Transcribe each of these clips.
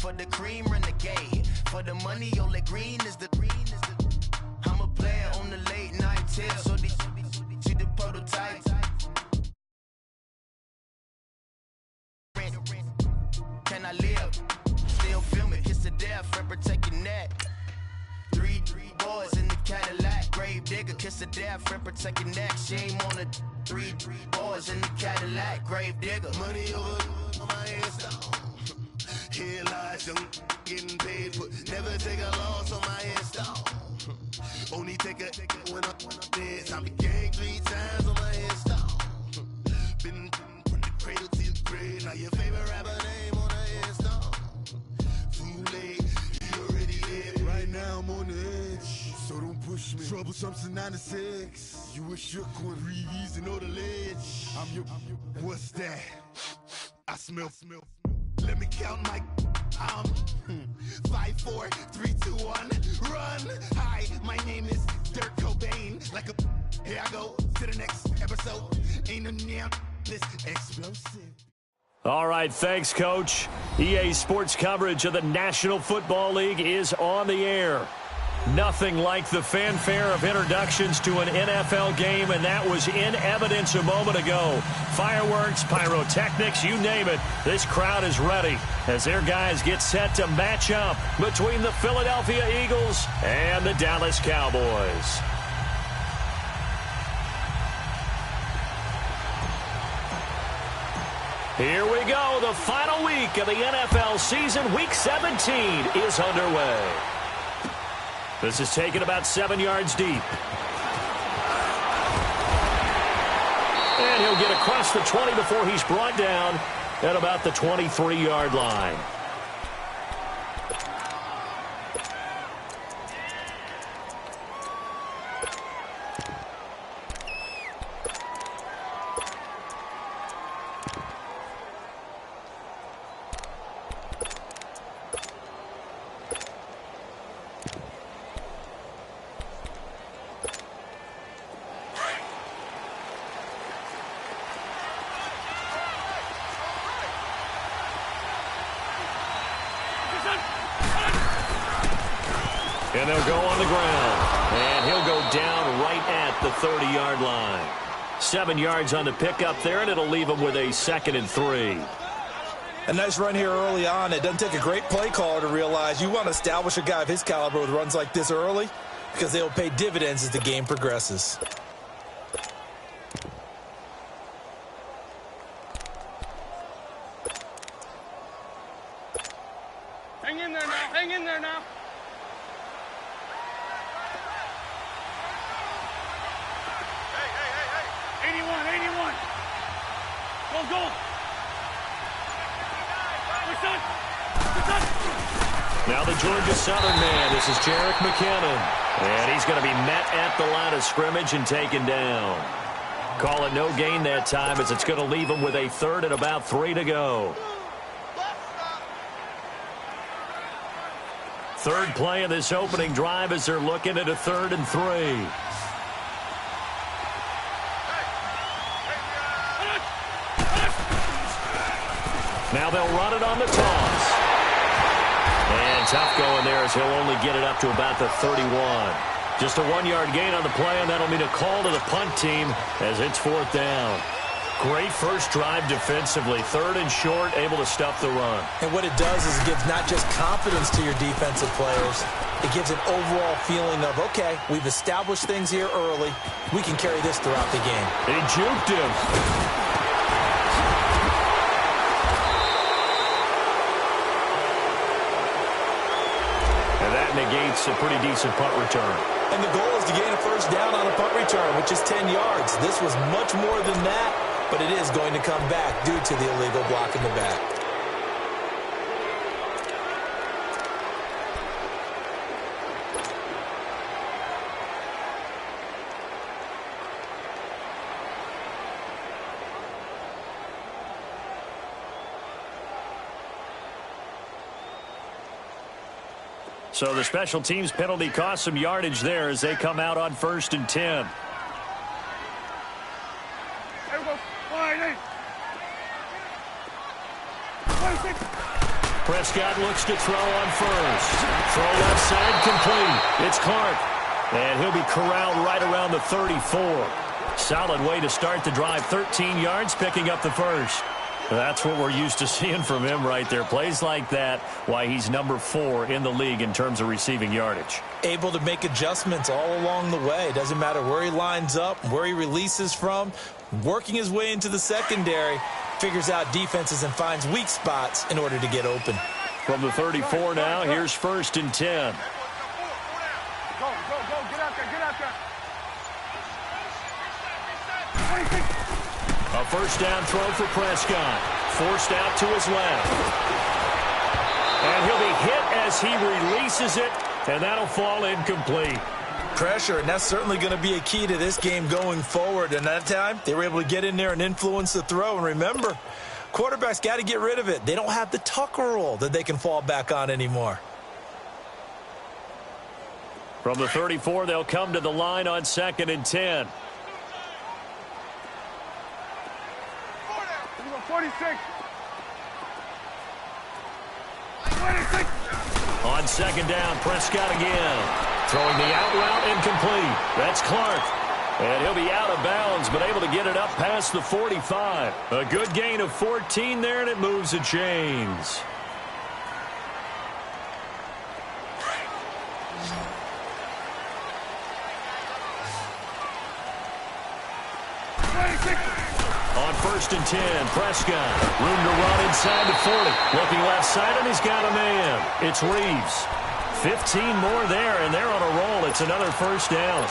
For the cream, renegade. For the money, only green is the I'm a player on the late night tip. So these see the prototype. Can I live? Still film it. Kiss the death, friend, protect your neck. Three boys in the Cadillac. Grave digger, kiss the death, friend, protect your neck. Shame on the three boys in the Cadillac. Grave digger. Money over on my headstone. Here lies young, getting paid for. Never take a loss on my headstone. Only take a when I'm dead. Time to gang 3 times on my headstone. Been from the cradle to the grave. Now your favorite rapper name on the headstone. Too late, you already dead. Right now I'm on the edge, so don't push me. Troublesome 96. You a shook one, breathe easy, know the ledge. I'm your. What's that? I smell. Let me count my. 5, 4, 3, 2, 1, run. Hi, my name is Dirk Cobain. Like a. Here I go to the next episode. Ain't a damn this explosive. All right, thanks, Coach. EA Sports coverage of the National Football League is on the air. Nothing like the fanfare of introductions to an NFL game, and that was in evidence a moment ago. Fireworks, pyrotechnics, you name it. This crowd is ready as their guys get set to match up between the Philadelphia Eagles and the Dallas Cowboys. Here we go. The final week of the NFL season. Week 17 is underway. This is taken about 7 yards deep. And he'll get across the 20 before he's brought down at about the 23-yard line. And they'll go on the ground. And he'll go down right at the 30-yard line. 7 yards on the pickup there, and it'll leave him with a 2nd and 3. A nice run here early on. It doesn't take a great play caller to realize you want to establish a guy of his caliber with runs like this early because they will pay dividends as the game progresses. Hang in there now. Hang in there now. Hey. 81. Go. Now the Georgia Southern man. This is Jerick McKinnon. And he's going to be met at the line of scrimmage and taken down. Call it no gain that time as it's going to leave him with a 3rd and about 3 to go. Third play of this opening drive as they're looking at a 3rd and 3. Now they'll run it on the toss. And tough going there as he'll only get it up to about the 31. Just a 1-yard gain on the play, and that'll mean a call to the punt team as it's 4th down. Great first drive defensively. 3rd and short, able to stuff the run. And what it does is it gives not just confidence to your defensive players, it gives an overall feeling of, okay, we've established things here early. We can carry this throughout the game. He juked him. Negates a pretty decent punt return. And the goal is to gain a first down on a punt return, which is 10 yards. This was much more than that, but it is going to come back due to the illegal block in the back. So the special teams penalty cost some yardage there as they come out on 1st and 10. Prescott looks to throw on first. Throw left side, complete. It's Clark. And he'll be corralled right around the 34. Solid way to start the drive. 13 yards, picking up the first. That's what we're used to seeing from him right there. Plays like that, why he's number 4 in the league in terms of receiving yardage. Able to make adjustments all along the way. Doesn't matter where he lines up, where he releases from. Working his way into the secondary. Figures out defenses and finds weak spots in order to get open. From the 34 now, here's 1st and 10. Go, get out there. A first down throw for Prescott. Forced out to his left. And he'll be hit as he releases it, and that'll fall incomplete. Pressure, and that's certainly going to be a key to this game going forward. And that time, they were able to get in there and influence the throw. And remember, quarterbacks got to get rid of it. They don't have the tuck rule that they can fall back on anymore. From the 34, they'll come to the line on 2nd and 10. 46. On 2nd down, Prescott again. Throwing the out route, incomplete. That's Clark. And he'll be out of bounds, but able to get it up past the 45. A good gain of 14 there, and it moves the chains. On 1st and 10, Prescott. Room to run inside the 40. Looking left side, and he's got a man. It's Reeves. 15 more there, and they're on a roll. It's another first down.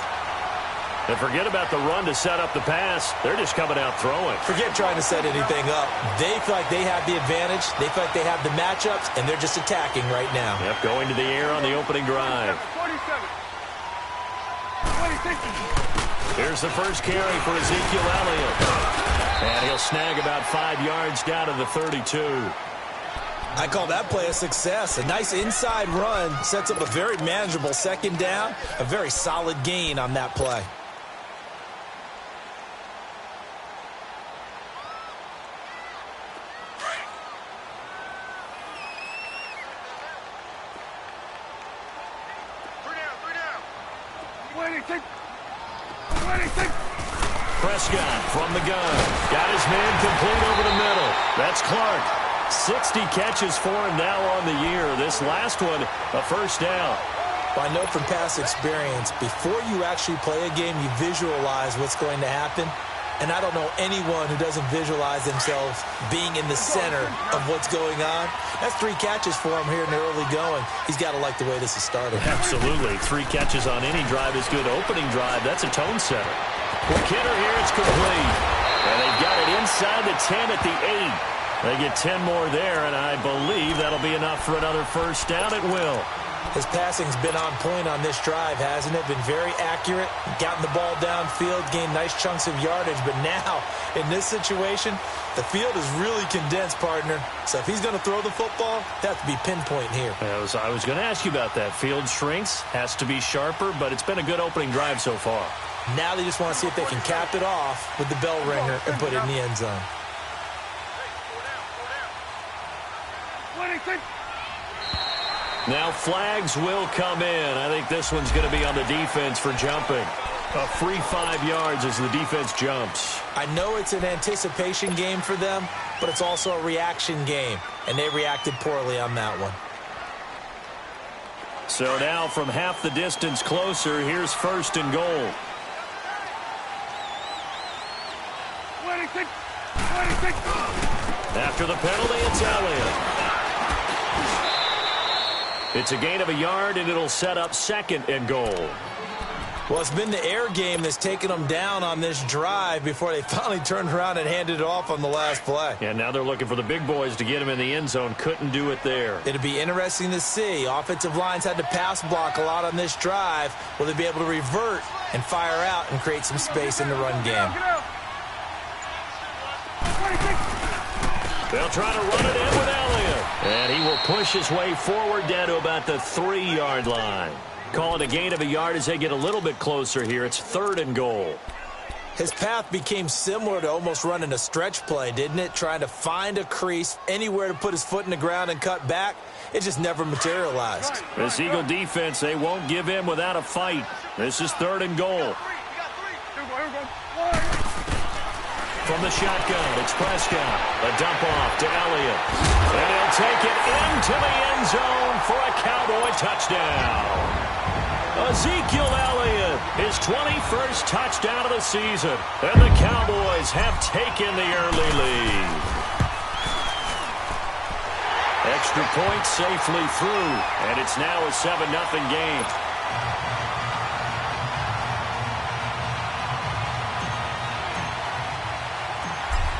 And forget about the run to set up the pass. They're just coming out throwing. Forget trying to set anything up. They feel like they have the advantage. They feel like they have the matchups, and they're just attacking right now. Yep, going to the air on the opening drive. 47. Here's the first carry for Ezekiel Elliott. And he'll snag about 5 yards down to the 32. I call that play a success. A nice inside run sets up a very manageable 2nd down. A very solid gain on that play. Prescott from the gun. Got his man complete over the middle. That's Clark. 60 catches for him now on the year. This last one, a first down. Well, I know from past experience, before you actually play a game, you visualize what's going to happen. And I don't know anyone who doesn't visualize themselves being in the center of what's going on. That's 3 catches for him here in the early going. He's got to like the way this is started. Absolutely. 3 catches on any drive is good. Opening drive, that's a tone setter. For Kidder here, it's complete. And they've got it inside the 10 at the 8. They get 10 more there, and I believe that'll be enough for another first down. It will. His passing's been on point on this drive, hasn't it? Been very accurate, gotten the ball downfield, gained nice chunks of yardage. But now, in this situation, the field is really condensed, partner. So if he's going to throw the football, that has to be pinpoint here. I was going to ask you about that. Field shrinks, has to be sharper, but it's been a good opening drive so far. Now they just want to see if they can cap it off with the bell ringer and put it in the end zone. Now flags will come in. I think this one's going to be on the defense for jumping. A free 5 yards as the defense jumps. I know it's an anticipation game for them, but it's also a reaction game, and they reacted poorly on that one. So now from half the distance closer, here's 1st and goal. 26. After the penalty, it's Elliott. It's a gain of a yard, and it'll set up 2nd and goal. Well, it's been the air game that's taken them down on this drive before they finally turned around and handed it off on the last play. And now they're looking for the big boys to get him in the end zone. Couldn't do it there. It'll be interesting to see. Offensive lines had to pass block a lot on this drive. Will they be able to revert and fire out and create some space in the run game? They'll try to run it in with Elliott. And he will push his way forward down to about the 3-yard line. Call it a gain of a yard as they get a little bit closer here. It's 3rd and goal. His path became similar to almost running a stretch play, didn't it? Trying to find a crease, anywhere to put his foot in the ground and cut back. It just never materialized. This Eagle defense, they won't give in without a fight. This is 3rd and goal. From the shotgun, it's Prescott. A dump off to Elliott. And he'll take it into the end zone for a Cowboy touchdown. Ezekiel Elliott, his 21st touchdown of the season. And the Cowboys have taken the early lead. Extra point safely through. And it's now a 7-0 game.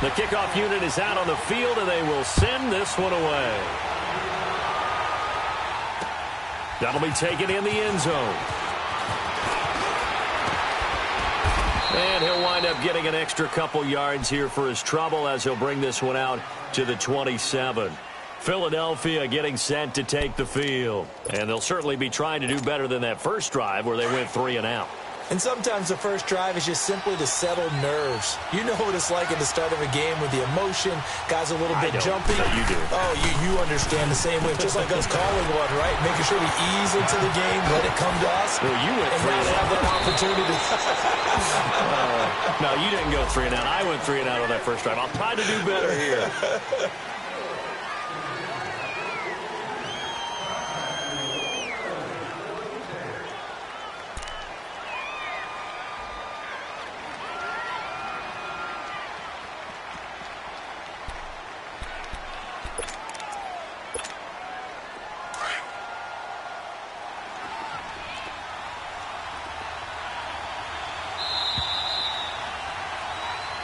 The kickoff unit is out on the field, and they will send this one away. That'll be taken in the end zone. And he'll wind up getting an extra couple yards here for his trouble as he'll bring this one out to the 27. Philadelphia getting set to take the field. And they'll certainly be trying to do better than that first drive where they went 3 and out. And sometimes the first drive is just simply to settle nerves. You know what it's like at the start of a game with the emotion, guys a little bit jumpy. No, you do. Oh, you understand the same way. Just like us calling one, right? Making sure we ease into the game, let it come to us. Well, you went 3 and have that opportunity. No, you didn't go 3 and out. I went 3 and out on that first drive. I'll try to do better here.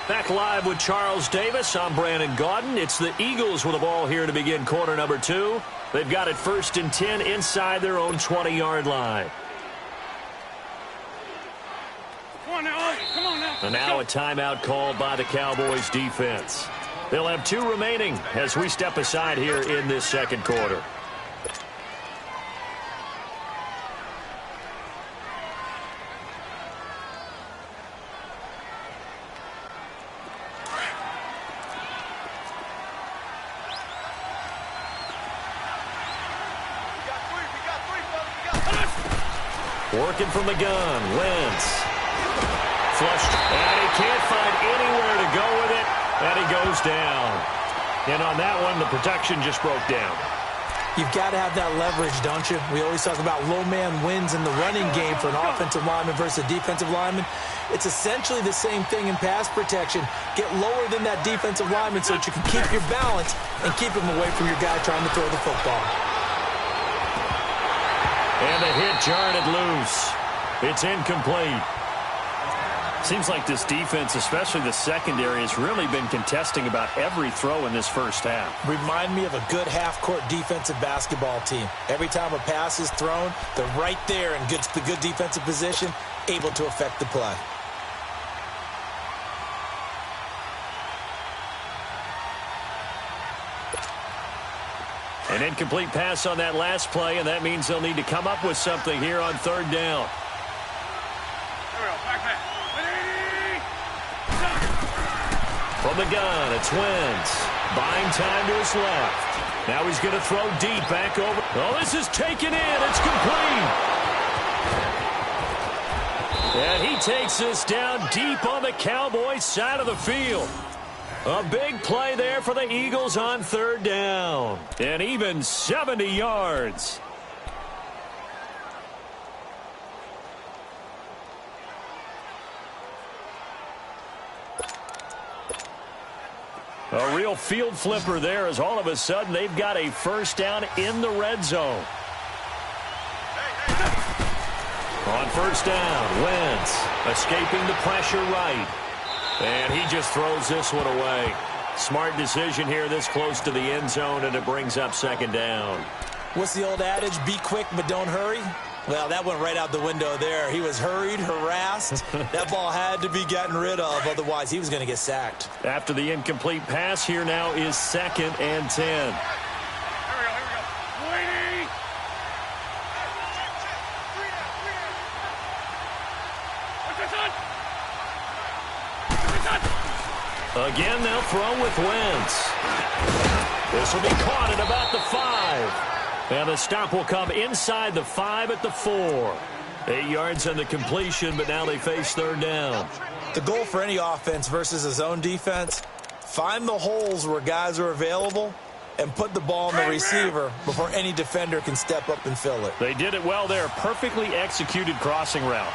Back live with Charles Davis. I'm Brandon Gaudin. It's the Eagles with the ball here to begin quarter number 2. They've got it 1st and 10 inside their own 20-yard line. Come on now. Come on now. And now a timeout called by the Cowboys defense. They'll have 2 remaining as we step aside here in this second quarter. Working from the gun, Wentz. Flushed, and he can't find anywhere to go with it, and he goes down. And on that one, the protection just broke down. You've got to have that leverage, don't you? We always talk about low man wins in the running game for an offensive lineman versus a defensive lineman. It's essentially the same thing in pass protection. Get lower than that defensive lineman so that you can keep your balance and keep him away from your guy trying to throw the football. And the hit jarred it loose. It's incomplete. Seems like this defense, especially the secondary, has really been contesting about every throw in this first half. Remind me of a good half-court defensive basketball team. Every time a pass is thrown, they're right there in the good defensive position, able to affect the play. An incomplete pass on that last play, and that means they'll need to come up with something here on 3rd down. There we go. Back. From the gun, it's Wentz. Buying time to his left. Now he's going to throw deep back over. Oh, this is taken in. It's complete. And he takes this down deep on the Cowboys side of the field. A big play there for the Eagles on 3rd down. And even 70 yards. A real field flipper there as all of a sudden they've got a first down in the red zone. On 1st down, Wentz escaping the pressure right. And he just throws this one away. Smart decision here this close to the end zone, and it brings up 2nd down. What's the old adage? Be quick, but don't hurry. Well, that went right out the window there. He was hurried, harassed. That ball had to be gotten rid of, otherwise he was going to get sacked. After the incomplete pass, here now is 2nd and 10. Here we go. Waiting. What's this on? Again, they'll throw with Wentz. This will be caught at about the 5. And the stop will come inside the 5 at the 4. 8 yards on the completion, but now they face third down. The goal for any offense versus a zone defense, find the holes where guys are available and put the ball on the receiver before any defender can step up and fill it. They did it well there. Perfectly executed crossing route.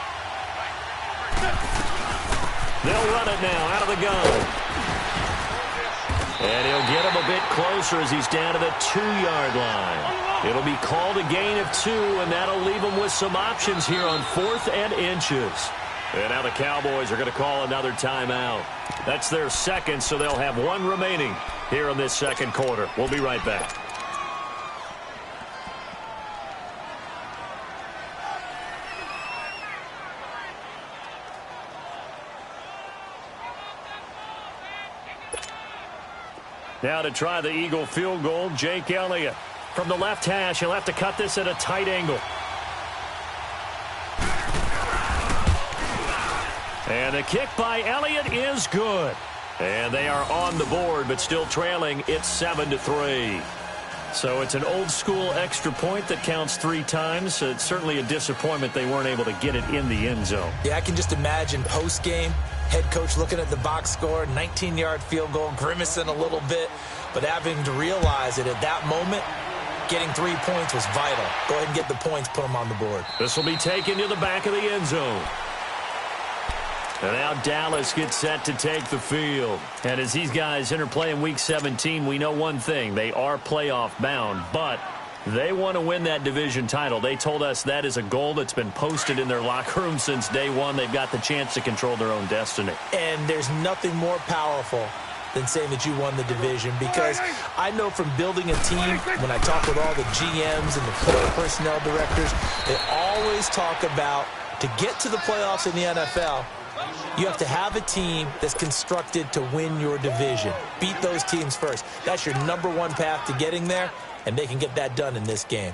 They'll run it now out of the gun. And he'll get him a bit closer as he's down to the 2-yard line. It'll be called a gain of 2, and that'll leave them with some options here on 4th and inches. And now the Cowboys are going to call another timeout. That's their second, so they'll have 1 remaining here in this second quarter. We'll be right back. Now to try the Eagle field goal, Jake Elliott. From the left hash, he'll have to cut this at a tight angle. And the kick by Elliott is good. And they are on the board, but still trailing. It's 7-3. So it's an old-school extra point that counts 3 times. It's certainly a disappointment they weren't able to get it in the end zone. Yeah, I can just imagine post-game, head coach looking at the box score, 19-yard field goal, grimacing a little bit, but having to realize that at that moment, getting 3 points was vital. Go ahead and get the points, put them on the board. This will be taken to the back of the end zone. And now Dallas gets set to take the field. And as these guys interplay in Week 17, we know one thing. They are playoff bound, but they want to win that division title. They told us that is a goal that's been posted in their locker room since day one. They've got the chance to control their own destiny. And there's nothing more powerful than saying that you won the division, because I know from building a team, when I talk with all the GMs and the player personnel directors, they always talk about, to get to the playoffs in the NFL, you have to have a team that's constructed to win your division. Beat those teams first. That's your #1 path to getting there, and they can get that done in this game.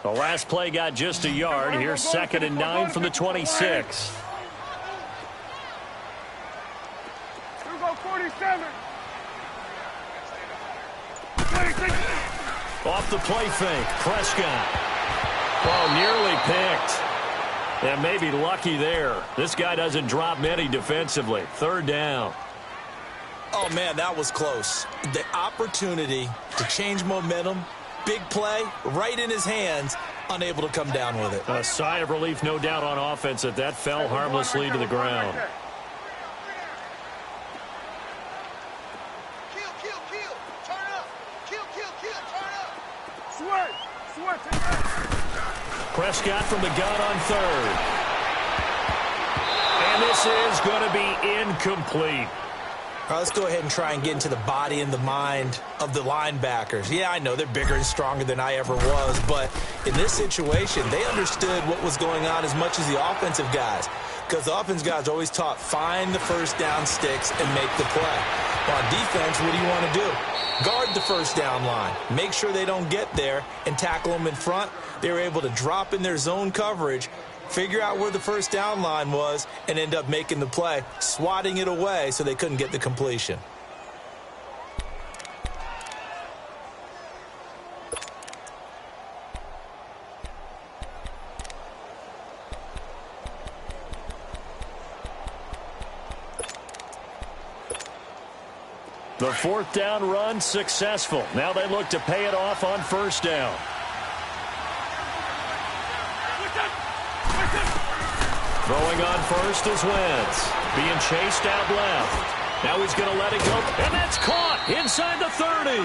The last play got just a yard. Here's 2nd and 9 from the 26. Here go 47. Off the play fake, Prescott. Oh, nearly picked. And maybe lucky there. This guy doesn't drop many defensively. 3rd down. Oh, man, that was close. The opportunity to change momentum, big play, right in his hands, unable to come down with it. A sigh of relief, no doubt, on offense that fell harmlessly to the ground. Prescott from the gun on 3rd. And this is going to be incomplete. All right, let's go ahead and try and get into the body and the mind of the linebackers. Yeah, I know they're bigger and stronger than I ever was, but in this situation, they understood what was going on as much as the offensive guys, because the offensive guys are always taught, find the first down sticks and make the play. Well, on defense, what do you want to do? Guard the first down line. Make sure they don't get there and tackle them in front. They were able to drop in their zone coverage, figure out where the first down line was, and end up making the play, swatting it away so they couldn't get the completion. The 4th down run successful. Now they look to pay it off on 1st down. Throwing on 1st is Wentz. Being chased out left. Now he's going to let it go. And that's caught inside the 30.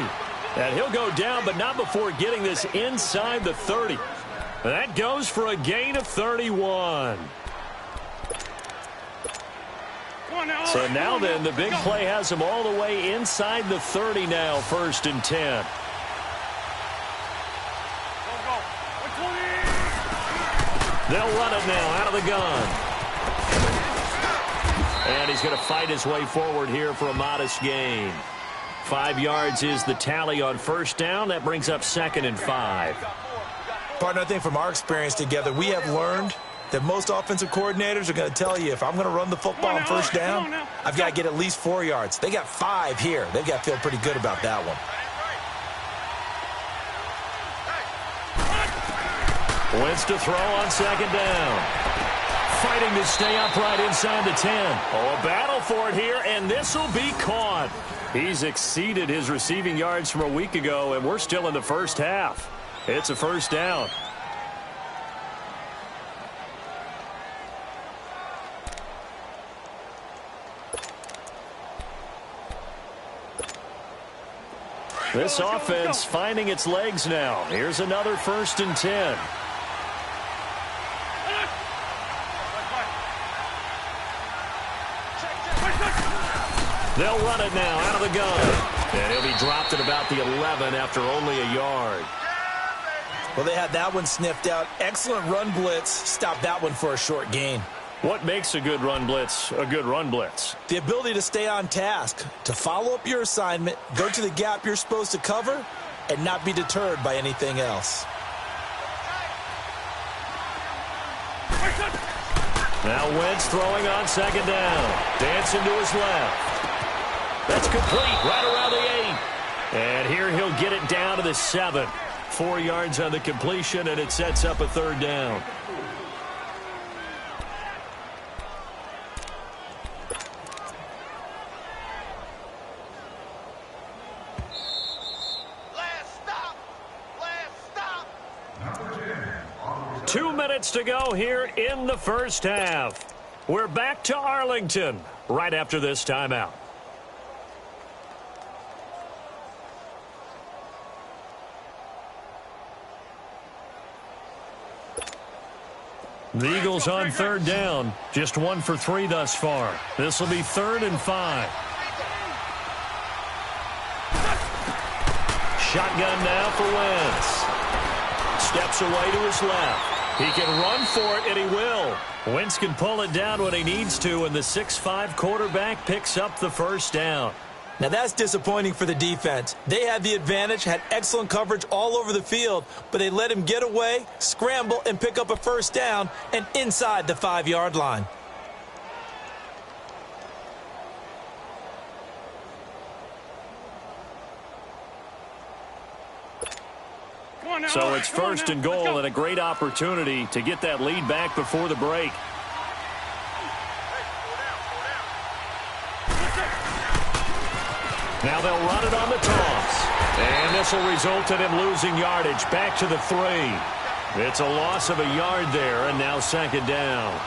And he'll go down, but not before getting this inside the 30. And that goes for a gain of 31. So now then, the big play has him all the way inside the 30 now, 1st and 10. They'll run it now out of the gun. And he's going to fight his way forward here for a modest gain. 5 yards is the tally on 1st down. That brings up 2nd and 5. Partner, I think from our experience together, we have learned that most offensive coordinators are going to tell you, if I'm going to run the football on first down, I've got to get at least 4 yards. They got 5 here. They've got to feel pretty good about that one. Wentz to throw on second down. Fighting to stay upright inside the 10. Oh, a battle for it here, and this will be caught. He's exceeded his receiving yards from a week ago, and we're still in the first half. It's a first down. This offense finding its legs now. Here's another 1st and 10. They'll run it now out of the gun. And he'll be dropped at about the 11 after only a yard. Well, they had that one sniffed out. Excellent run blitz. Stopped that one for a short gain. What makes a good run blitz a good run blitz? The ability to stay on task, to follow up your assignment, go to the gap you're supposed to cover, and not be deterred by anything else. Now Wentz throwing on second down. Dancing to his left. That's complete right around the 8. And here he'll get it down to the 7. 4 yards on the completion, and it sets up a 3rd down. Last stop. 2 minutes to go here in the first half. We're back to Arlington right after this timeout. The Eagles on 3rd down. Just 1 for 3 thus far. This will be 3rd and 5. Shotgun now for Wentz. Steps away to his left. He can run for it, and he will. Wentz can pull it down when he needs to, and the 6'5" quarterback picks up the 1st down. Now that's disappointing for the defense. They had the advantage, had excellent coverage all over the field, but they let him get away, scramble, and pick up a 1st down, and inside the 5-yard line. So it's 1st and goal, and a great opportunity to get that lead back before the break. Now they'll run it on the toss. And this will result in him losing yardage back to the 3. It's a loss of a yard there, and now 2nd down.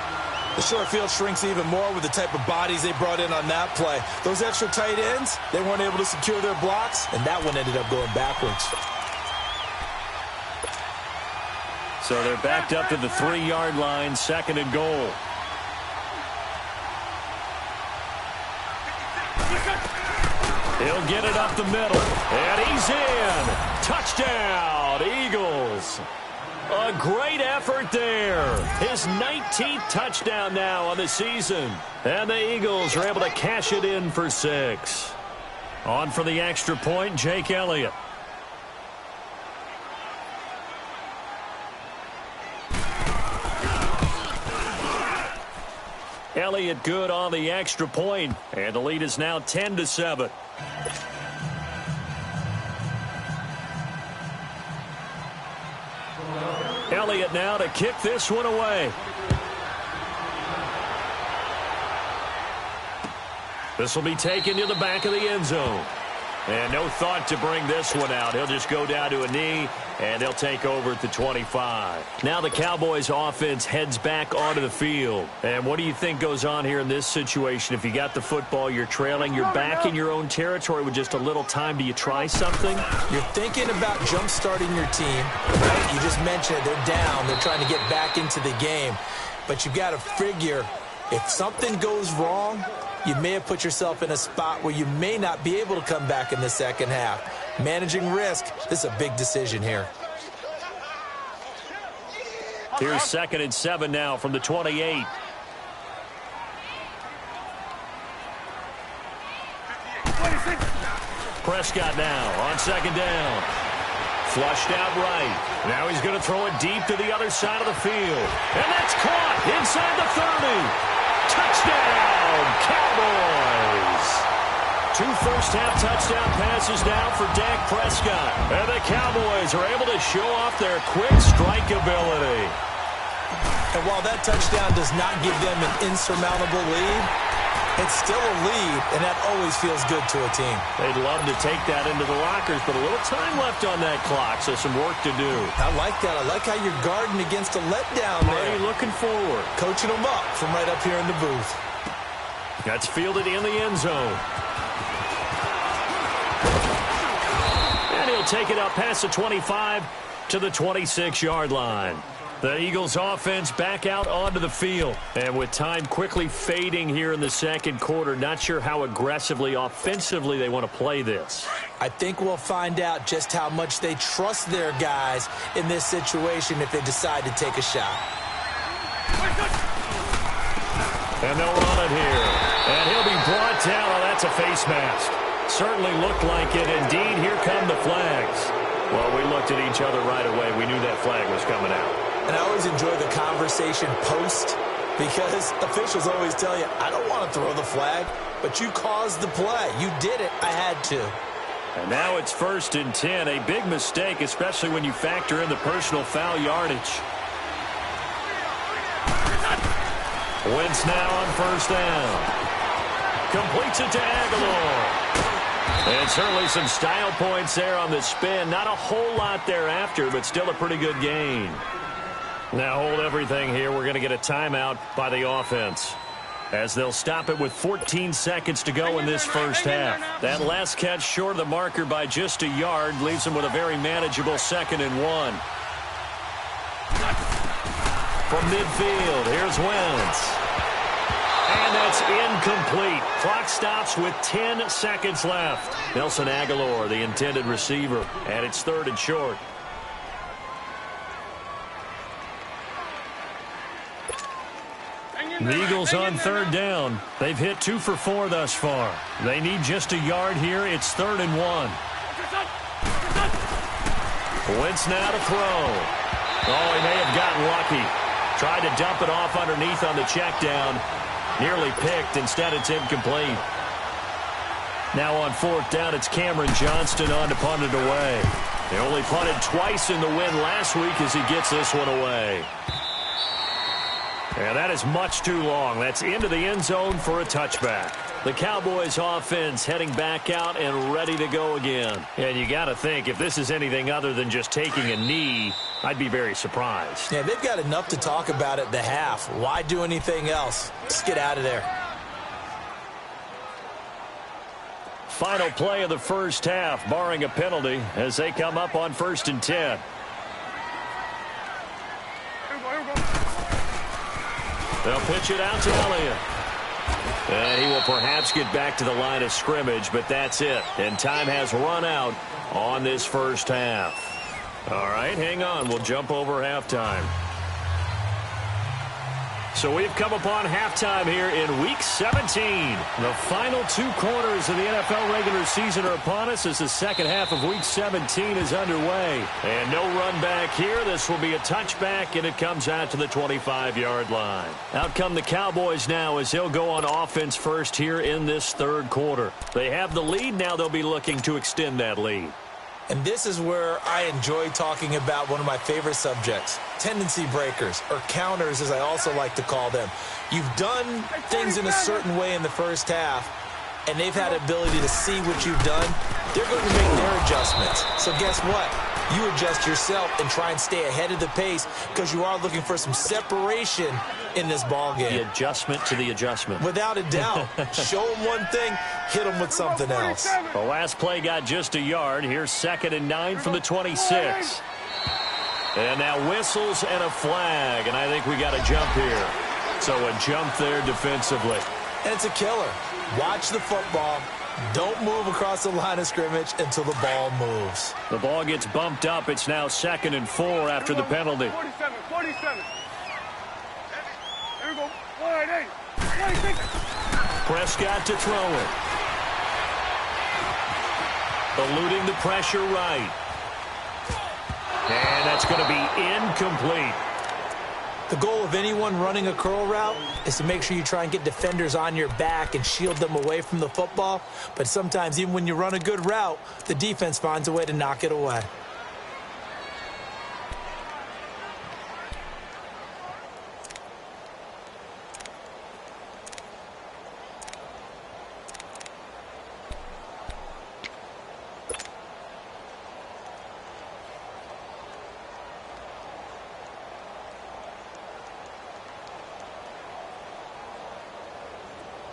The short field shrinks even more with the type of bodies they brought in on that play. Those extra tight ends, they weren't able to secure their blocks, and that one ended up going backwards. So they're backed up to the 3-yard line, 2nd and goal. He'll get it up the middle, and he's in. Touchdown, Eagles. A great effort there. His 19th touchdown now on the season. And the Eagles are able to cash it in for 6. On for the extra point, Jake Elliott. Elliott good on the extra point, and the lead is now 10-7. Elliott now to kick this one away. This will be taken to the back of the end zone. And no thought to bring this one out. He'll just go down to a knee, and they'll take over at the 25. Now the Cowboys offense heads back onto the field. And what do you think goes on here in this situation? If you got the football, you're trailing, you're back in your own territory with just a little time. Do you try something? You're thinking about jump-starting your team. Right? You just mentioned it. They're down. They're trying to get back into the game. But you've got to figure, if something goes wrong, you may have put yourself in a spot where you may not be able to come back in the second half. Managing risk, this is a big decision here. Here's 2nd and 7 now from the 28. Prescott now on 2nd down. Flushed out right. Now he's going to throw it deep to the other side of the field. And that's caught inside the 30. Touchdown, Cowboys. 2 first-half touchdown passes now for Dak Prescott. And the Cowboys are able to show off their quick strike ability. And while that touchdown does not give them an insurmountable lead, it's still a lead, and that always feels good to a team. They'd love to take that into the lockers, but a little time left on that clock, so some work to do. I like that. I like how you're guarding against a letdown there. Already looking forward. Coaching them up from right up here in the booth. That's fielded in the end zone. And he'll take it up past the 25 to the 26-yard line. The Eagles offense back out onto the field. And with time quickly fading here in the second quarter, not sure how aggressively, offensively they want to play this. I think we'll find out just how much they trust their guys in this situation if they decide to take a shot. And they'll run it here. And he'll be brought down. Oh, that's a face mask. Certainly looked like it. Indeed, here come the flags. Well, we looked at each other right away. We knew that flag was coming out. And I always enjoy the conversation post because officials always tell you, I don't want to throw the flag, but you caused the play. You did it. I had to. And now it's 1st and 10. A big mistake, especially when you factor in the personal foul yardage. Wentz now on 1st down. Completes it to Aguilar. And certainly some style points there on the spin. Not a whole lot thereafter, but still a pretty good gain. Now hold everything here. We're going to get a timeout by the offense, as they'll stop it with 14 seconds to go in this first half. That last catch short of the marker by just a yard leaves them with a very manageable 2nd and 1. From midfield, here's Wentz. And that's incomplete. Clock stops with 10 seconds left. Nelson Aguilar, the intended receiver, and it's 3rd and short. The Eagles on 3rd down. They've hit 2 for 4 thus far. They need just a yard here. It's 3rd and 1. Wentz now to throw. Oh, he may have gotten lucky. Tried to dump it off underneath on the check down. Nearly picked. Instead, it's incomplete. Now on 4th down, it's Cameron Johnston on to punt it away. They only punted twice in the win last week as he gets this one away. And that is much too long. That's into the end zone for a touchback. The Cowboys offense heading back out and ready to go again. And you got to think, if this is anything other than just taking a knee, I'd be very surprised. Yeah, they've got enough to talk about at the half. Why do anything else? Just get out of there. Final play of the first half, barring a penalty, as they come up on 1st and 10. They'll pitch it out to Elliott. And he will perhaps get back to the line of scrimmage, but that's it. And time has run out on this first half. All right, hang on. We'll jump over halftime. So we've come upon halftime here in Week 17. The final 2 quarters of the NFL regular season are upon us as the second half of Week 17 is underway. And no run back here. This will be a touchback, and it comes out to the 25-yard line. Out come the Cowboys now as they'll go on offense first here in this 3rd quarter. They have the lead. Now they'll be looking to extend that lead. And this is where I enjoy talking about one of my favorite subjects, tendency breakers, or counters as I also like to call them. You've done things in a certain way in the first half, and they've had ability to see what you've done. They're going to make their adjustments. So guess what? You adjust yourself and try and stay ahead of the pace because you are looking for some separation in this ball game. The adjustment to the adjustment. Without a doubt. Show them one thing, hit them with something else. The last play got just a yard. Here's 2nd and 9 from the 26. And now whistles and a flag, and I think we got a jump here. So a jump there defensively. And it's a killer. Watch the football. Don't move across the line of scrimmage until the ball moves. The ball gets bumped up. It's now 2nd and 4 after the penalty. 47. Here we go. 48. 46. Prescott to throw it. Eluding the pressure right. And that's going to be incomplete. The goal of anyone running a curl route is to make sure you try and get defenders on your back and shield them away from the football. But sometimes even when you run a good route, the defense finds a way to knock it away.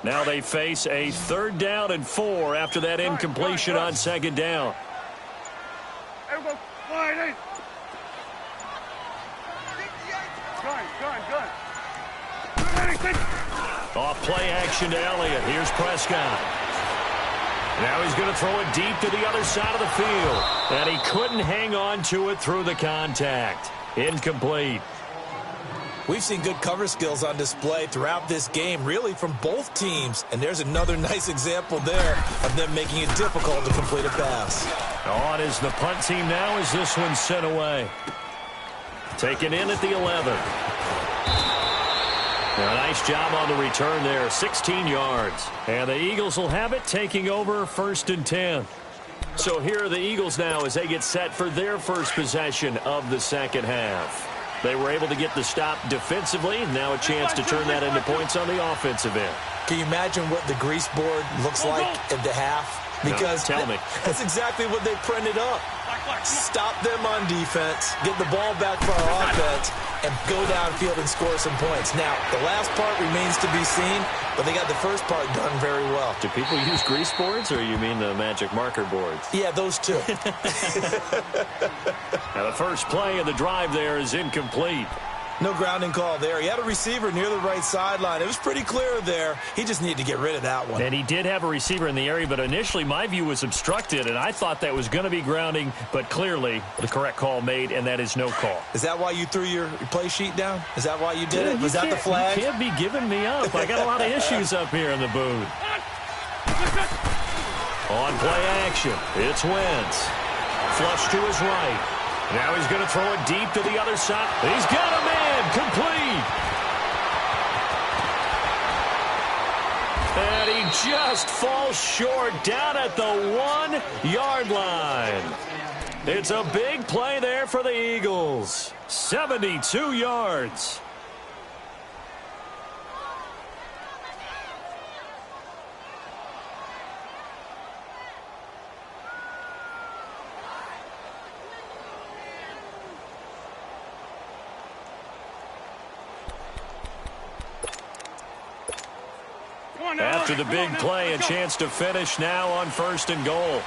Now they face a 3rd down and 4 after that incompletion on 2nd down. Everyone, wide eight. Gun. Off play action to Elliott. Here's Prescott. Now he's going to throw it deep to the other side of the field. And he couldn't hang on to it through the contact. Incomplete. We've seen good cover skills on display throughout this game, really from both teams. And there's another nice example there of them making it difficult to complete a pass. On is the punt team now as this one's sent away. Taken in at the 11. A nice job on the return there, 16 yards. And the Eagles will have it, taking over 1st and 10. So here are the Eagles now as they get set for their first possession of the 2nd half. They were able to get the stop defensively. Now a chance to turn that into points on the offensive end. Can you imagine what the grease board looks like at the half? Because no, tell me. That's exactly what they printed up. Stop them on defense, get the ball back for our offense, and go downfield and score some points. Now, the last part remains to be seen, but they got the first part done very well. Do people use grease boards, or you mean the magic marker boards? Yeah, those two. Now, the first play of the drive there is incomplete. No grounding call there. He had a receiver near the right sideline. It was pretty clear there. He just needed to get rid of that one. And he did have a receiver in the area, but initially my view was obstructed, and I thought that was going to be grounding, but clearly the correct call made, and that is no call. Is that why you threw your play sheet down? Is that why you did it? Was that the flag? You can't be giving me up. I got a lot of issues up here in the booth. On play action, it's Wentz. Flush to his right. Now he's going to throw it deep to the other side. He's got a man, complete. And he just falls short down at the 1-yard line. It's a big play there for the Eagles. 72 yards. After the big play, a chance to finish now on 1st and goal.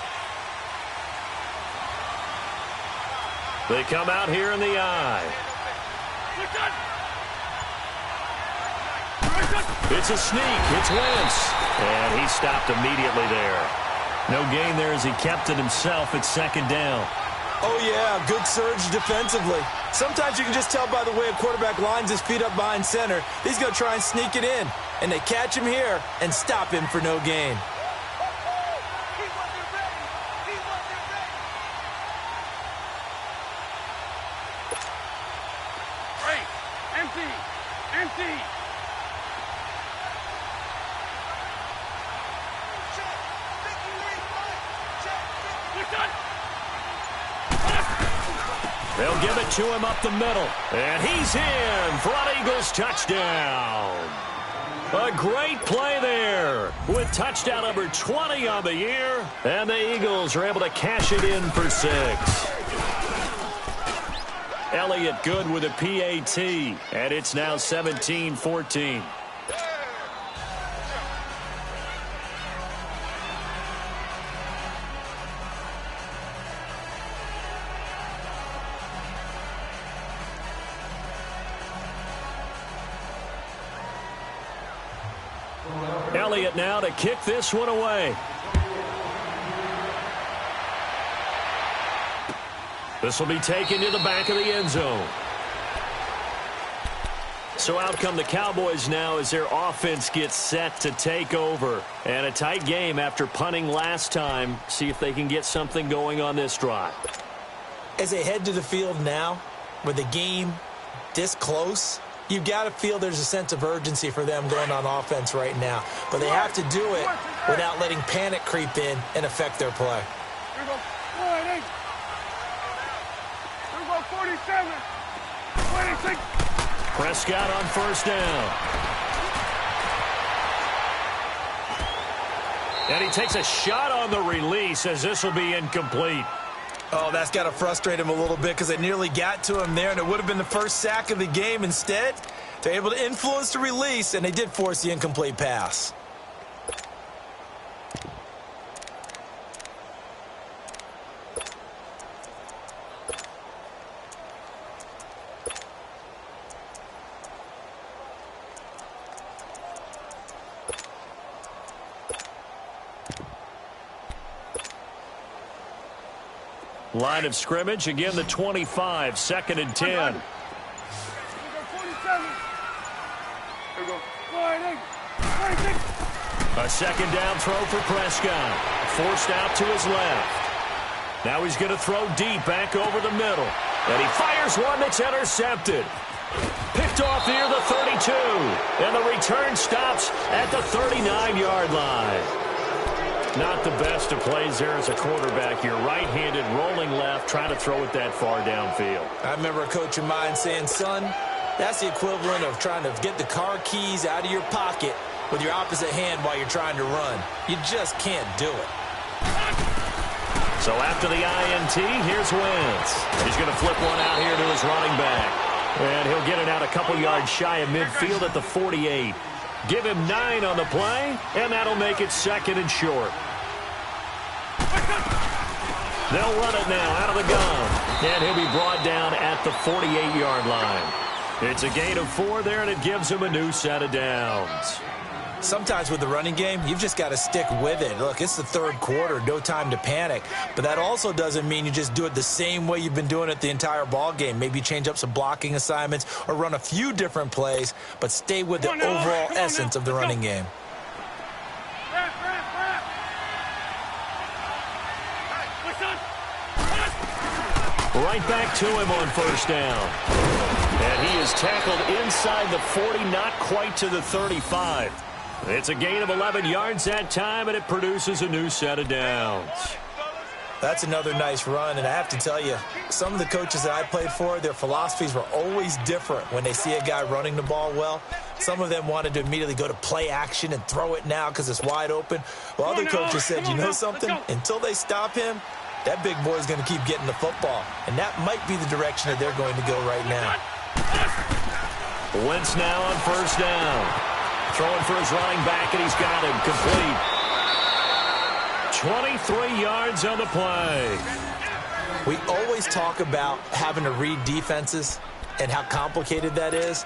They come out here in the eye. It's a sneak. It's Wentz. And he stopped immediately there. No gain there as he kept it himself at 2nd down. Oh, yeah, good surge defensively. Sometimes you can just tell by the way a quarterback lines his feet up behind center. He's going to try and sneak it in. And they catch him here and stop him for no gain. Empty. They'll give it to him up the middle. And he's in for an Eagles touchdown. A great play there with touchdown number 20 on the year. And the Eagles are able to cash it in for 6. Elliott good with a PAT. And it's now 17-14. Elliott now to kick this one away. This will be taken to the back of the end zone. So out come the Cowboys now as their offense gets set to take over. And a tight game after punting last time. See if they can get something going on this drive. as they head to the field now, with the game this close, you've got to feel there's a sense of urgency for them going on offense right now. But they have to do it without letting panic creep in and affect their play. Here we go. 48. Here we go. 47. 26. Prescott on first down. And he takes a shot on the release as this will be incomplete. Oh, that's got to frustrate him a little bit because they nearly got to him there, and it would have been the first sack of the game. Instead, they're able to influence the release, and they did force the incomplete pass. Line of scrimmage, again the 25, 2nd and 10. Here we go. 47. Here we go. 48. 26. A second down throw for Prescott. Forced out to his left. Now he's going to throw deep back over the middle. And he fires one that's intercepted. Picked off near the 32. And the return stops at the 39-yard line. Not the best of plays there as a quarterback. You're right-handed, rolling left, trying to throw it that far downfield. I remember a coach of mine saying, son, that's the equivalent of trying to get the car keys out of your pocket with your opposite hand while you're trying to run. You just can't do it. So after the INT, here's Wentz. He's going to flip one out here to his running back. And he'll get it out a couple yards shy of midfield at the 48. Give him 9 on the play, and that'll make it 2nd and short. They'll run it now out of the gun. And he'll be brought down at the 48-yard line. It's a gain of 4 there, and it gives him a new set of downs. Sometimes with the running game, you've just got to stick with it. Look, it's the third quarter, no time to panic. But that also doesn't mean you just do it the same way you've been doing it the entire ball game. Maybe change up some blocking assignments or run a few different plays, but stay with the overall essence of the running game. Right back to him on first down. And he is tackled inside the 40, not quite to the 35. It's a gain of 11 yards that time, and it produces a new set of downs. That's another nice run, and I have to tell you, some of the coaches that I played for, their philosophies were always different when they see a guy running the ball well. Some of them wanted to immediately go to play action and throw it now because it's wide open. While other coaches said, you know something? Until they stop him, that big boy is going to keep getting the football. And that might be the direction that they're going to go right now. Wentz now on first down. Throwing for his running back, and he's got him complete. 23 yards on the play. We always talk about having to read defenses and how complicated that is.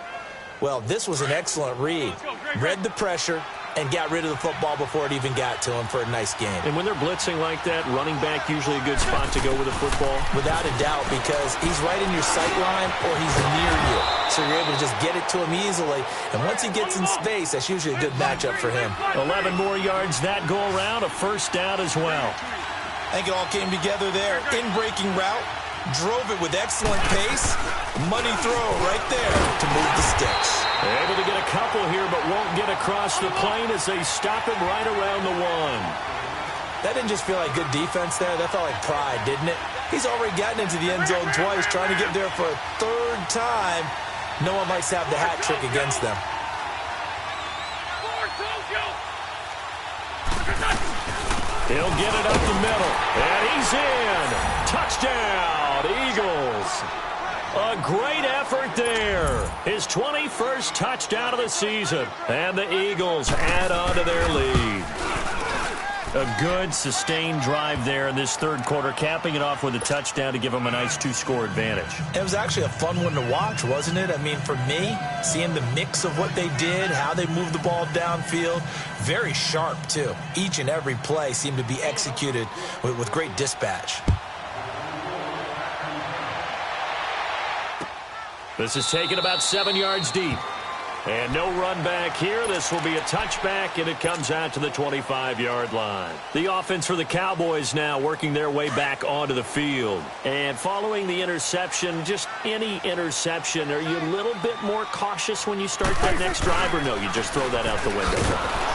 Well, this was an excellent read. Read the pressure and got rid of the football before it even got to him for a nice game. And when they're blitzing like that, running back usually a good spot to go with the football? Without a doubt, because he's right in your sight line or he's near you. So you're able to just get it to him easily. And once he gets in space, that's usually a good matchup for him. 11 more yards that go around, a first down as well. I think it all came together there. In-breaking route, drove it with excellent pace. Money throw right there to move the sticks. They're able to get a couple here, but won't get across the plane as they stop him right around the 1. That didn't just feel like good defense there. That felt like pride, didn't it? He's already gotten into the end zone twice, trying to get there for a third time. No one likes to have the hat trick against them. He'll get it up the middle, and he's in. Touchdown, Eagles. A great effort there. His 21st touchdown of the season, and the Eagles add on to their lead. A good, sustained drive there in this third quarter, capping it off with a touchdown to give them a nice 2-score advantage. It was actually a fun one to watch, wasn't it? I mean, for me, seeing the mix of what they did, how they moved the ball downfield, very sharp, too. Each and every play seemed to be executed with great dispatch. This is taken about 7 yards deep. And no run back here. This will be a touchback, and it comes out to the 25-yard line. The offense for the Cowboys now working their way back onto the field. And following the interception, just any interception, are you a little bit more cautious when you start that next drive, or no, you just throw that out the window?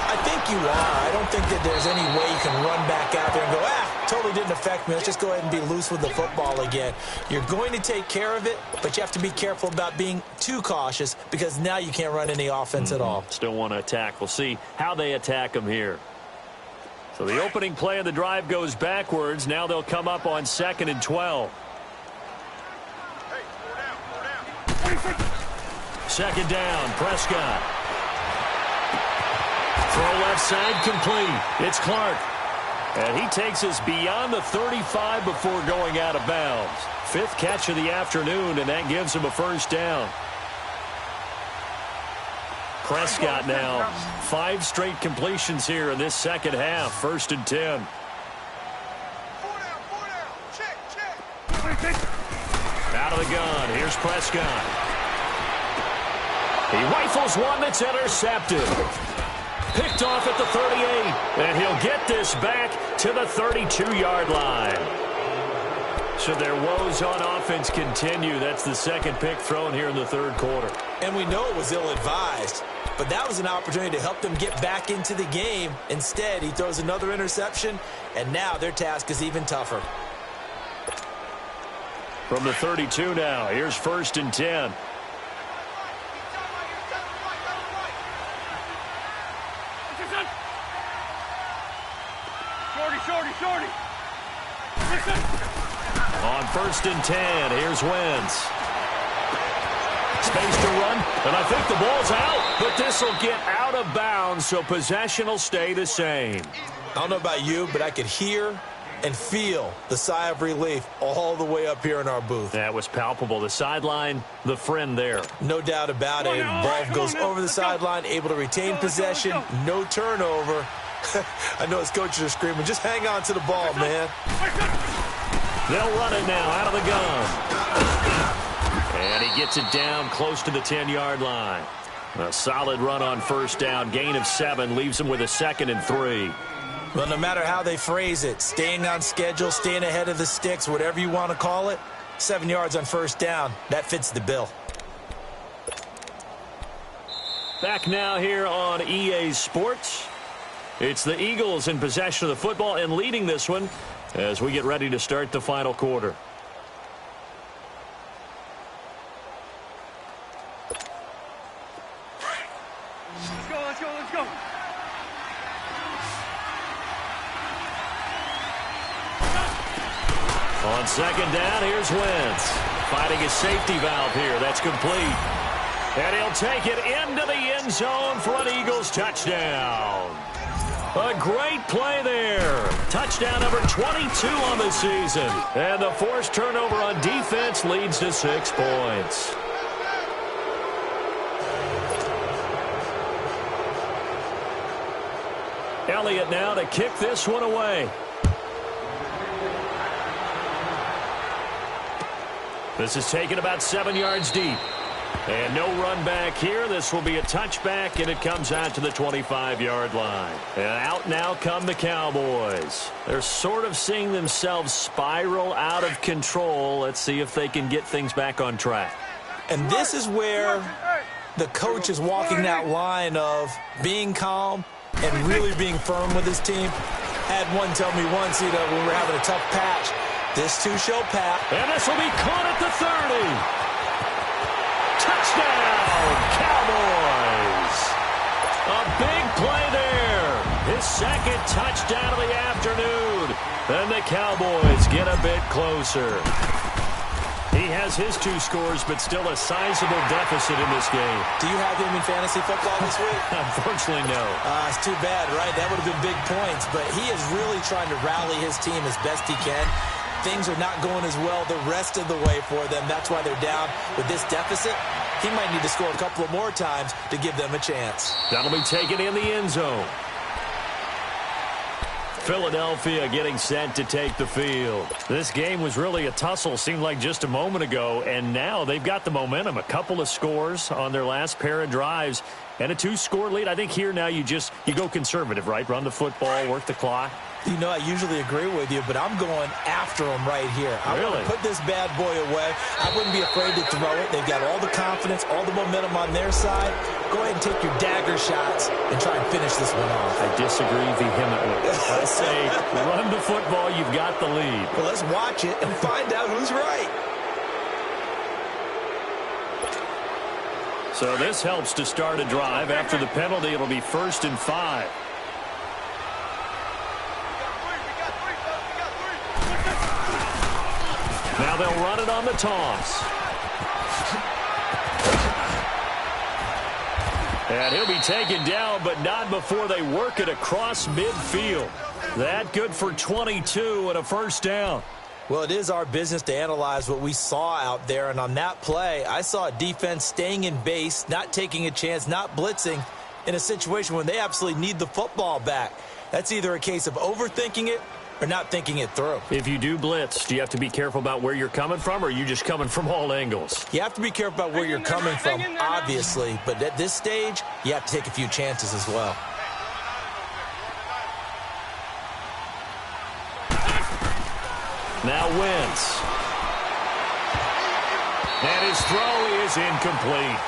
I think you are. I don't think that there's any way you can run back out there and go, totally didn't affect me. Let's just go ahead and be loose with the football again. You're going to take care of it, but you have to be careful about being too cautious because now you can't run any offense at all. Still want to attack. We'll see how they attack them here. So the opening play of the drive goes backwards. Now they'll come up on 2nd and 12. Second down, Prescott. Throw left side complete. It's Clark. And he takes us beyond the 35 before going out of bounds. 5th catch of the afternoon, and that gives him a first down. Prescott now 5 straight completions here in this second half. 1st and 10. Out of the gun. Here's Prescott. He rifles one that's intercepted. Picked off at the 38, and he'll get this back to the 32-yard line. So their woes on offense continue. That's the 2nd pick thrown here in the 3rd quarter. And we know it was ill-advised, but that was an opportunity to help them get back into the game. Instead, he throws another interception, and now their task is even tougher. From the 32 now, here's 1st and 10. Shorty. On 1st and 10, here's Wentz. Space to run, and I think the ball's out, but this will get out of bounds, so possession will stay the same. I don't know about you, but I could hear and feel the sigh of relief all the way up here in our booth. That was palpable. The sideline, the friend there. No doubt about it. Ball goes over the sideline, able to retain possession, no turnover. I know his coaches are screaming, just hang on to the ball, man. They'll run it now out of the gun. And he gets it down close to the 10-yard line. A solid run on 1st down. Gain of 7 leaves him with a 2nd and 3. Well, no matter how they phrase it, staying on schedule, staying ahead of the sticks, whatever you want to call it, 7 yards on 1st down, that fits the bill. Back now here on EA Sports. It's the Eagles in possession of the football and leading this one as we get ready to start the final quarter. Let's go. On 2nd down, here's Wentz. Fighting a safety valve here. That's complete. And he'll take it into the end zone for an Eagles touchdown. A great play there. Touchdown number 22 on the season. And the forced turnover on defense leads to 6 points. Elliott now to kick this one away. This is taken about 7 yards deep. And no run back here. This will be a touchback, and it comes out to the 25-yard line. And out now come the Cowboys. They're sort of seeing themselves spiral out of control. Let's see if they can get things back on track. And this is where the coach is walking that line of being calm and really being firm with his team. Had one tell me once, when we were having a tough patch, this too shall pass. And this will be caught at the 30. Touchdown, Cowboys! A big play there. His 2nd touchdown of the afternoon. And the Cowboys get a bit closer. He has his 2 scores, but still a sizable deficit in this game. Do you have him in fantasy football this week? Unfortunately, no. It's too bad, right? That would have been big points. But he is really trying to rally his team as best he can. Things are not going as well the rest of the way for them. That's why they're down with this deficit. He might need to score a couple of more times to give them a chance. That'll be taken in the end zone. Philadelphia getting set to take the field. This game was really a tussle, seemed like just a moment ago, and now they've got the momentum. A couple of scores on their last pair of drives and a 2-score lead. I think here now you go conservative, right? Run the football, work the clock. You know, I usually agree with you, but I'm going after them right here. I want to put this bad boy away. I wouldn't be afraid to throw it. They've got all the confidence, all the momentum on their side. Go ahead and take your dagger shots and try and finish this one off. I disagree vehemently. I say run the football. You've got the lead. Well, let's watch it and find out who's right. So this helps to start a drive. After the penalty, it'll be 1st and 5. Now they'll run it on the toss. And he'll be taken down, but not before they work it across midfield. That good for 22 and a first down. Well, it is our business to analyze what we saw out there, and on that play, I saw a defense staying in base, not taking a chance, not blitzing in a situation when they absolutely need the football back. That's either a case of overthinking it or not thinking it through. If you do blitz, do you have to be careful about where you're coming from, or are you just coming from all angles? You have to be careful about where you're coming from, obviously, but at this stage, you have to take a few chances as well. Now Wentz. And his throw is incomplete.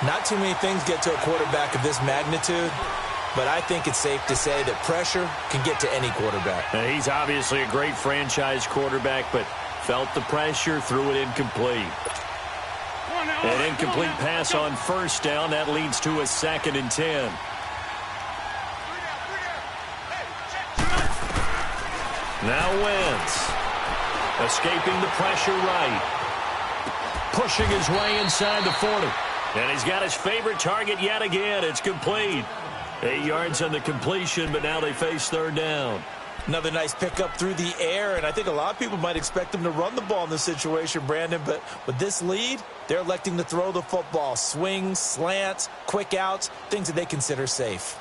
Not too many things get to a quarterback of this magnitude, but I think it's safe to say that pressure can get to any quarterback. Now, he's obviously a great franchise quarterback, but felt the pressure, threw it incomplete. An incomplete pass on first down. That leads to a 2nd and 10. Now Wentz. Escaping the pressure right. Pushing his way inside the 40. And he's got his favorite target yet again. It's complete. 8 yards on the completion, but now they face 3rd down. Another nice pickup through the air, and I think a lot of people might expect them to run the ball in this situation, Brandon, but with this lead, they're electing to throw the football. Swings, slants, quick outs, things that they consider safe.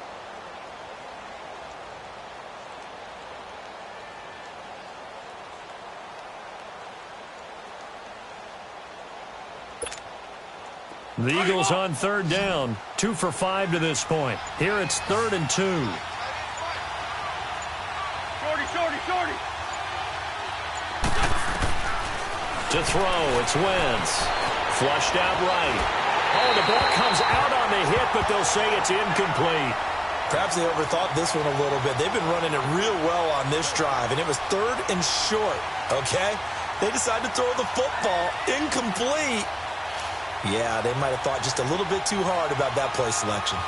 The Eagles on 3rd down, 2 for 5 to this point. Here it's 3rd and 2. Shorty. To throw, it's Wentz. Flushed out right. Oh, the ball comes out on the hit, but they'll say it's incomplete. Perhaps they overthought this one a little bit. They've been running it real well on this drive, and it was 3rd and short, okay? They decided to throw the football incomplete. Yeah, they might have thought just a little bit too hard about that play selection.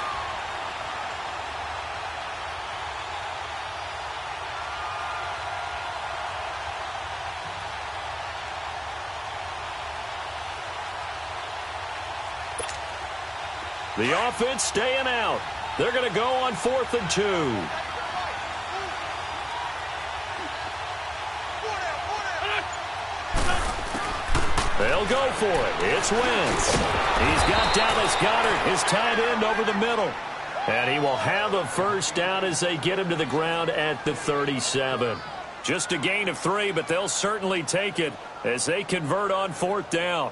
The offense staying out. They're going to go on 4th and 2. They'll go for it. It's Wentz. He's got Dallas Goedert, his tight end, over the middle. And he will have a first down as they get him to the ground at the 37. Just a gain of 3, but they'll certainly take it as they convert on 4th down.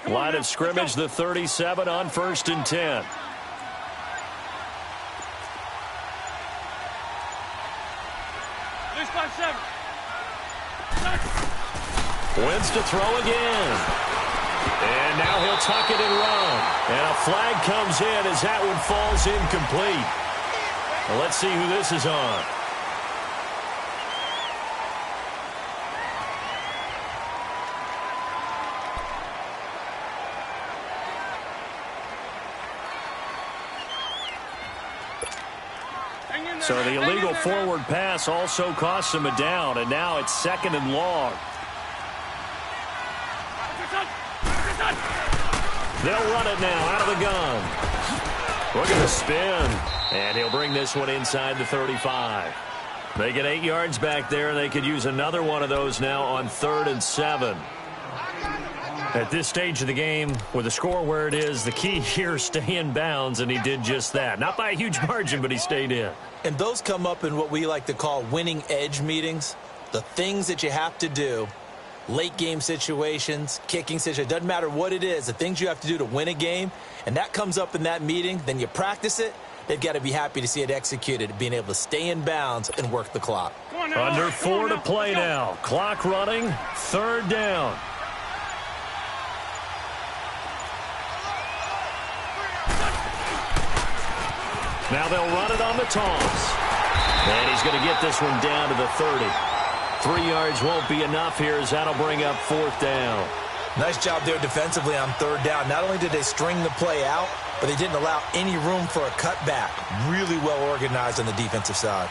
Line of scrimmage, the 37 on 1st and 10. Wentz to throw again. And now he'll tuck it and run. And a flag comes in as that one falls incomplete. Well, let's see who this is on. So the illegal forward pass also costs him a down, and now it's 2nd and long. They'll run it now out of the gun. We're going to spin, and he'll bring this one inside the 35. They get 8 yards back there, and they could use another one of those now on 3rd and 7. At this stage of the game, with the score where it is, the key here, stay in bounds, and he did just that. Not by a huge margin, but he stayed in. And those come up in what we like to call winning edge meetings. The things that you have to do, late game situations, kicking situations, doesn't matter what it is, the things you have to do to win a game, and that comes up in that meeting, then you practice it. They've got to be happy to see it executed, being able to stay in bounds and work the clock. Under 4 to play now. Clock running, 3rd down. Now they'll run it on the toss. And he's going to get this one down to the 30. 3 yards won't be enough here as that'll bring up 4th down. Nice job there defensively on 3rd down. Not only did they string the play out, but they didn't allow any room for a cutback. Really well organized on the defensive side.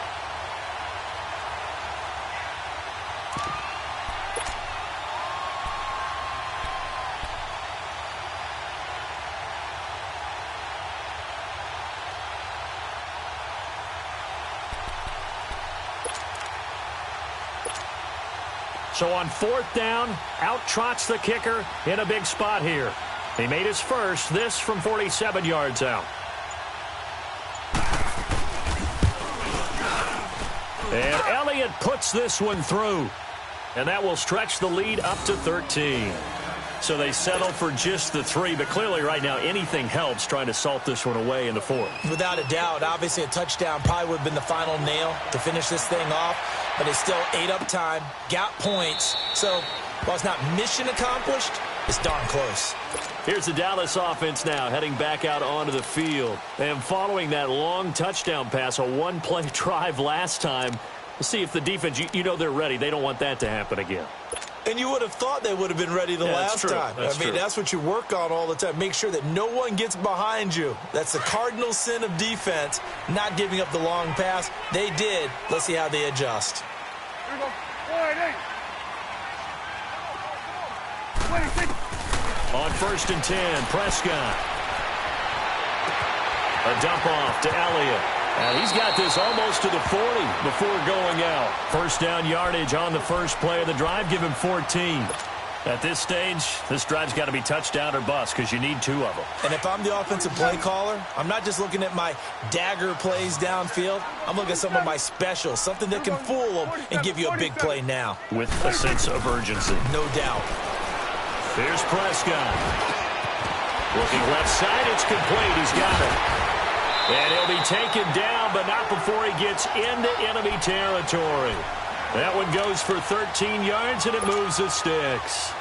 So on 4th down, out trots the kicker in a big spot here. He made his first, this from 47 yards out. And Elliott puts this one through. And that will stretch the lead up to 13. So they settle for just the 3, but clearly right now anything helps trying to salt this one away in the 4th. Without a doubt, obviously a touchdown probably would have been the final nail to finish this thing off, but they still ate up time, got points. So while it's not mission accomplished, it's darn close. Here's the Dallas offense now heading back out onto the field. And following that long touchdown pass, a one-play drive last time, we'll see if the defense, you know they're ready. They don't want that to happen again. And you would have thought they would have been ready the last time. I mean, that's what you work on all the time. Make sure that no one gets behind you. That's the cardinal sin of defense, not giving up the long pass. They did. Let's see how they adjust. Here we go. 26. On 1st and 10, Prescott. A dump off to Elliott. And he's got this almost to the 40 before going out. 1st down yardage on the first play of the drive. Give him 14. At this stage, this drive's got to be touchdown or bust because you need 2 of them. And if I'm the offensive play caller, I'm not just looking at my dagger plays downfield. I'm looking at some of my specials, something that can fool them and give you a big play now. With a sense of urgency. No doubt. Here's Prescott. Looking left side, it's complete. He's got it. And he'll be taken down, but not before he gets into enemy territory. That one goes for 13 yards, and it moves the sticks.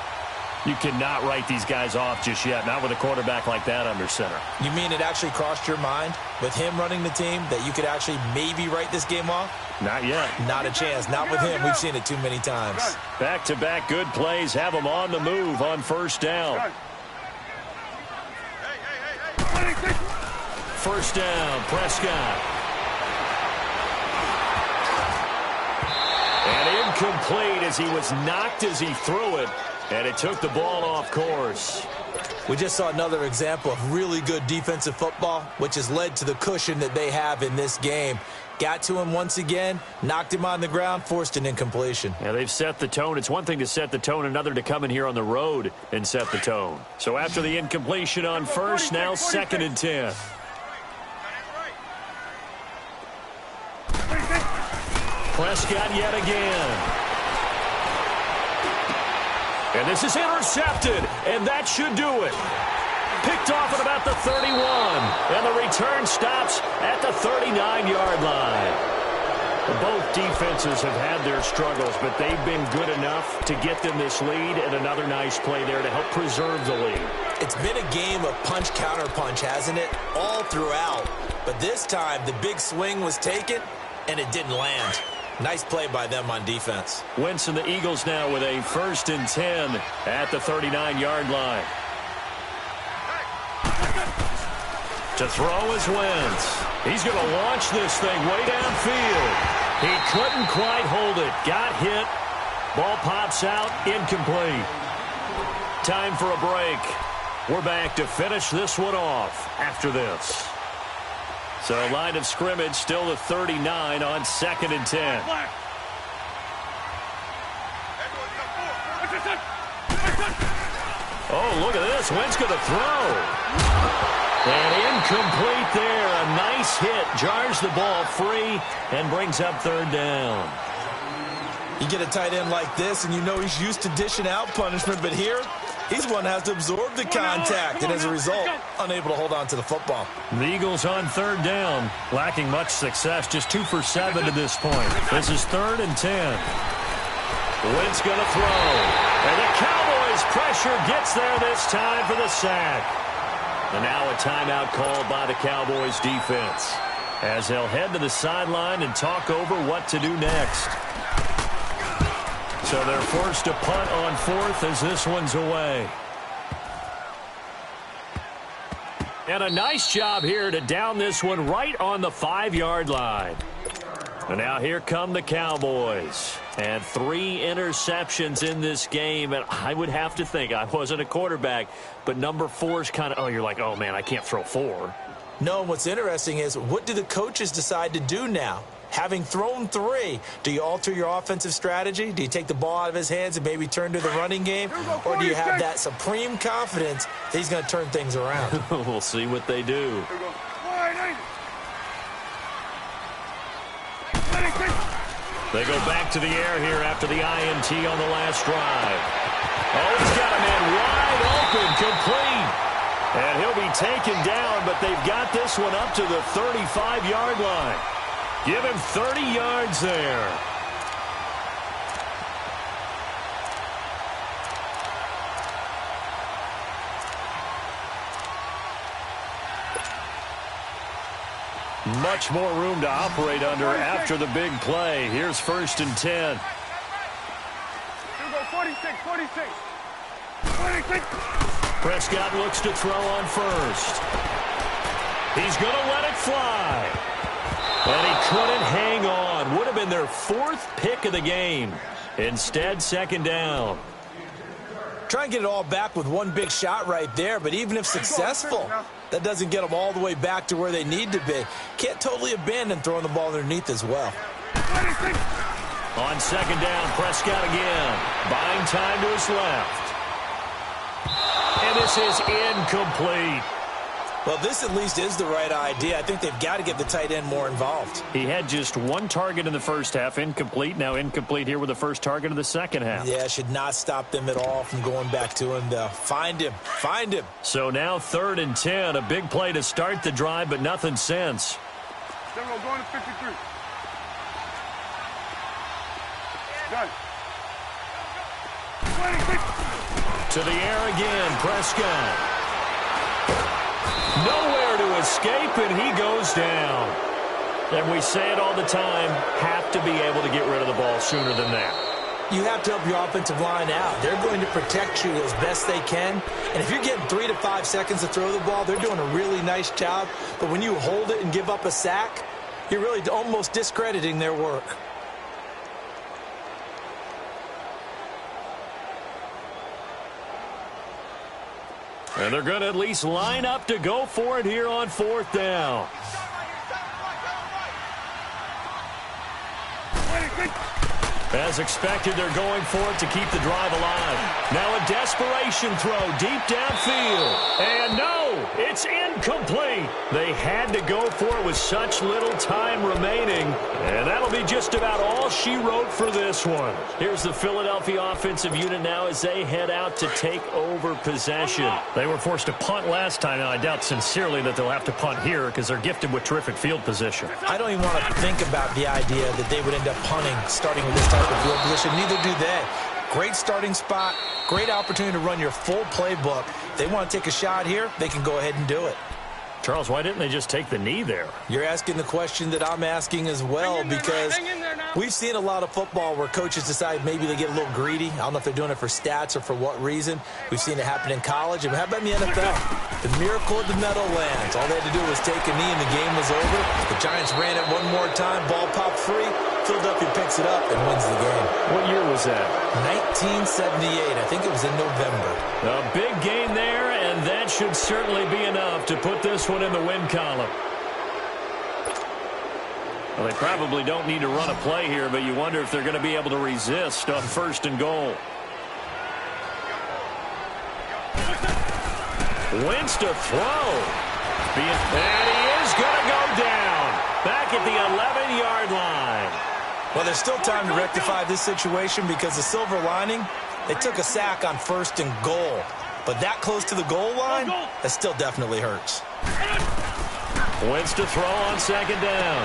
You cannot write these guys off just yet, not with a quarterback like that under center. You mean it actually crossed your mind with him running the team that you could actually maybe write this game off? Not yet. Not a chance. Not with him. We've seen it too many times. Back-to-back good plays have him on the move on 1st down. 1st down, Prescott. And incomplete as he was knocked as he threw it, and it took the ball off course. We just saw another example of really good defensive football, which has led to the cushion that they have in this game. Got to him once again, knocked him on the ground, forced an incompletion. Yeah, they've set the tone. It's one thing to set the tone, another to come in here on the road and set the tone. So after the incompletion on 1st, now 2nd and 10. Prescott yet again. And this is intercepted, and that should do it. Picked off at about the 31, and the return stops at the 39-yard line. Both defenses have had their struggles, but they've been good enough to get them this lead, and another nice play there to help preserve the lead. It's been a game of punch-counter-punch, hasn't it? All throughout. But this time, the big swing was taken, and it didn't land. Nice play by them on defense. Wentz and the Eagles now with a 1st and 10 at the 39-yard line. To throw is Wentz. He's going to launch this thing way downfield. He couldn't quite hold it. Got hit. Ball pops out. Incomplete. Time for a break. We're back to finish this one off after this. So line of scrimmage still the 39 on 2nd and 10. Oh, look at this. Wentz going to throw. And incomplete there. A nice hit. Jars the ball free and brings up 3rd down. You get a tight end like this, and you know he's used to dishing out punishment, but here, he's one that has to absorb the contact, and as a result, unable to hold on to the football. The Eagles on 3rd down, lacking much success, just 2 for 7 to this point. This is 3rd and 10. Wentz going to throw. And the Cowboys' pressure gets there this time for the sack. And now a timeout called by the Cowboys defense, as they'll head to the sideline and talk over what to do next. So they're forced to punt on 4th as this one's away. And a nice job here to down this one right on the 5-yard line. And now here come the Cowboys. And 3 interceptions in this game. And I would have to think, I wasn't a quarterback, but number 4 is kind of, you're like, oh, man, I can't throw 4. No, and what's interesting is, what do the coaches decide to do now? Having thrown 3, do you alter your offensive strategy? Do you take the ball out of his hands and maybe turn to the running game? Or do you have that supreme confidence that he's going to turn things around? We'll see what they do. They go back to the air here after the INT on the last drive. Oh, he's got a man wide open, complete. And he'll be taken down, but they've got this one up to the 35-yard line. Give him 30 yards there. Much more room to operate under after the big play. Here's 1st and 10. Here we go, 46. Prescott looks to throw on 1st. He's going to let it fly. And he couldn't hang on. Would have been their 4th pick of the game. Instead, 2nd down. Try and get it all back with one big shot right there, but even if successful, that doesn't get them all the way back to where they need to be. Can't totally abandon throwing the ball underneath as well. On 2nd down, Prescott again. Buying time to his left. And this is incomplete. Well, this at least is the right idea. I think they've got to get the tight end more involved. He had just 1 target in the first half, incomplete. Now incomplete here with the first target of the second half. Yeah, should not stop them at all from going back to him, though. Find him. So now 3rd and 10, a big play to start the drive, but nothing since. Then we'll go to 53. Done. 26. To the air again, Prescott. Nowhere to escape, and he goes down. And we say it all the time, have to be able to get rid of the ball sooner than that. You have to help your offensive line out. They're going to protect you as best they can. And if you're getting 3 to 5 seconds to throw the ball, they're doing a really nice job. But when you hold it and give up a sack, you're really almost discrediting their work. And they're going to at least line up to go for it here on 4th down. As expected, they're going for it to keep the drive alive. Now a desperation throw deep downfield. And no, it's incomplete. They had to go for it with such little time remaining. And that'll be just about all she wrote for this one. Here's the Philadelphia offensive unit now as they head out to take over possession. They were forced to punt last time. Now I doubt sincerely that they'll have to punt here because they're gifted with terrific field position. I don't even want to think about the idea that they would end up punting starting with this type of field position. Neither do they. Great starting spot, great opportunity to run your full playbook. If they want to take a shot here, they can go ahead and do it. Charles, why didn't they just take the knee there? You're asking the question that I'm asking as well, because we've seen a lot of football where coaches decide maybe they get a little greedy. I don't know if they're doing it for stats or for what reason. We've seen it happen in college. And how about in the NFL? The miracle of the Meadowlands. All they had to do was take a knee and the game was over. The Giants ran it one more time. Ball popped free. Philadelphia picks it up and wins the game. What year was that? 1978. I think it was in November. A big game there, and that should certainly be enough to put this one in the win column. Well, they probably don't need to run a play here, but you wonder if they're going to be able to resist on 1st and goal. Wentz to throw. And he is going to go down. Back at the 11-yard line. Well, there's still time to rectify this situation because the silver lining, they took a sack on 1st and goal. But that close to the goal line, that still definitely hurts. Wentz to throw on 2nd down.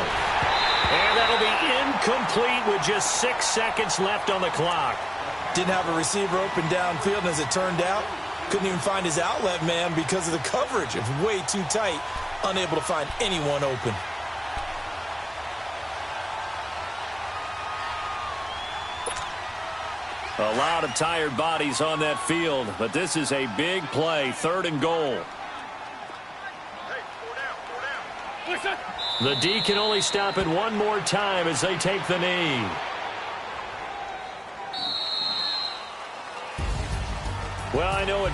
And that'll be incomplete with just 6 seconds left on the clock. Didn't have a receiver open downfield, and as it turned out, couldn't even find his outlet man because of the coverage. It was way too tight, unable to find anyone open. A lot of tired bodies on that field, but this is a big play, 3rd and goal. The D can only stop it one more time as they take the knee. Well, I know it.